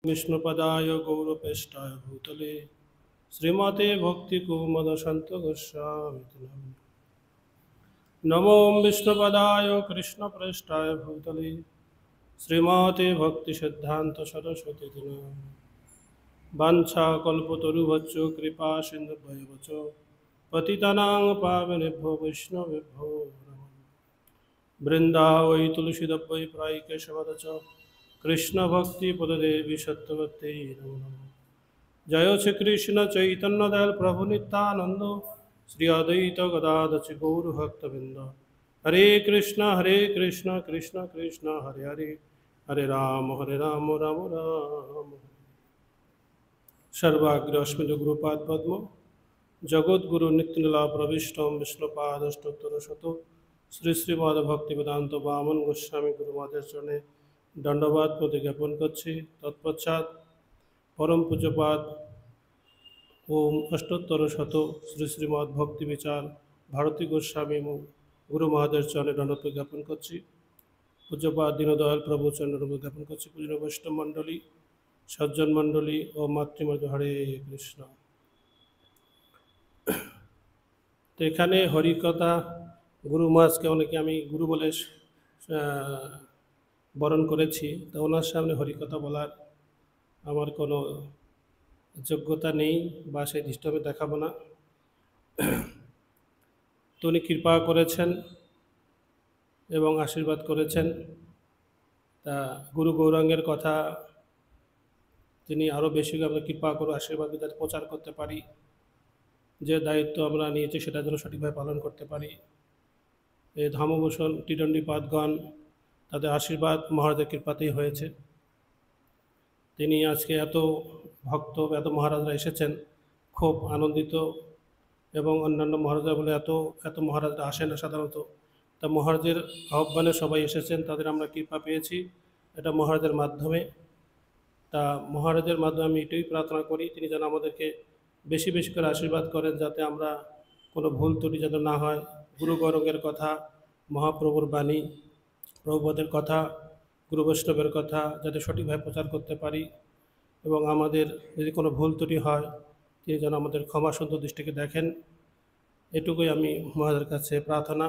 विष्णुपदाय गौरपेष्टाय भूतले श्रीमते भक्तिकुमुदसन्त गोस्वामी नमो विष्णुपदाय कृष्णप्रेष्ठाय भूतले श्रीमते भक्तिसिद्धान्त सरस्वती वाञ्छाकल्पतरुभ्यश्च कृपा सिन्धुभ्यश्च पतितानां पावनेभ्यो वैष्णवेभ्यो नमः। वृन्दावै तुलसीदव्यै प्राय केशवद च कृष्णभक्तिपददेवी सत्यवत्यै नमो नमः। जय श्री कृष्ण चैतन्य दयाल प्रभु नित्यानंद श्री अद्वैत गदाधर गौरभक्तवृंद। हरे कृष्ण कृष्ण कृष्ण हरे हरे हरे राम राम राम। सर्वाग्र अस्मिन् गुरुपाद पद्म जगद्गुरु नित्यलीला प्रविष्टम विष्णुपादष्टोत्तर शतो श्री श्रीमद्भक्तिवेदांत वामन गोस्वामी गुरुमादेव चरणे दंडवाद प्रति ज्ञापन करछि। तत्पश्चात परम पूज्यपाद ओम अष्टोत्तर शत श्री श्रीमद्भक्ति विचार भारती गोस्वामी गुरु महादेव चरणे दंडवत ज्ञापन करछि। पूज्यपाद दीनदयाल प्रभु चरण ज्ञापन करछि। पूज्य वैष्णव मंडली सज्जन मंडली और मातृमर्द हरे कृष्ण। তো এখানে হরিকথা গুরু মহাজকে অনেকে আমি গুরু বলে বরণ করেছি, তো ওনার সামনে হরিকথা বলার আমার কোনো যোগ্যতা নেই বা সেই দৃষ্টি আমি দেখাবো না। তো উনি কৃপা করেছেন এবং আশীর্বাদ করেছেন। তা গুরু গৌরাঙ্গের কথা তিনি আরও বেশি আমরা কৃপা করে আশীর্বাদ যাতে প্রচার করতে পারি, যে দায়িত্ব আমরা নিয়েছি সেটা যেন সঠিকভাবে পালন করতে পারি। এই ধর্মভূষণ টিদণ্ডীপাদগণ তাদের আশীর্বাদ মহারাজের কৃপাতেই হয়েছে। তিনি আজকে এত ভক্ত এত মহারাজরা এসেছেন, খুব আনন্দিত। এবং অন্যান্য মহারাজা বলে এত মহারাজরা আসে না সাধারণত, তা মহারাজের আহ্বানে সবাই এসেছেন, তাদের আমরা কৃপা পেয়েছি এটা মহারাজের মাধ্যমে। তা মহারাজের মাধ্যমে আমি এটাই প্রার্থনা করি তিনি যেন আমাদেরকে বেশি বেশি করে আশীর্বাদ করেন, যাতে আমরা কোনো ভুল ত্রুটি যাতে না হয়। গুরু গৌরঙ্গের কথা, মহাপ্রভুর বাণী, প্রভুপদের কথা, গুরু বৈষ্ণবের কথা যাতে সঠিকভাবে প্রচার করতে পারি। এবং আমাদের যদি কোনো ভুল ত্রুটি হয় তিনি যেন আমাদের ক্ষমা সুন্দর দৃষ্টিকে দেখেন, এটুকুই আমি মহারাজের কাছে প্রার্থনা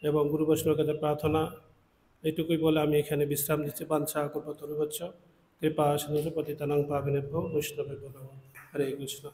এবং গুরু বৈষ্ণবের কাছে প্রার্থনা। এটুকুই বলে আমি এখানে বিশ্রাম দিচ্ছি। বাঞ্ছা কল্পতরুভ্যশ্চ কৃপা সিন্ধু পতিতানাং পাবনেভ্যো বৈষ্ণবেভ্যো নমঃ। হরে কৃষ্ণ।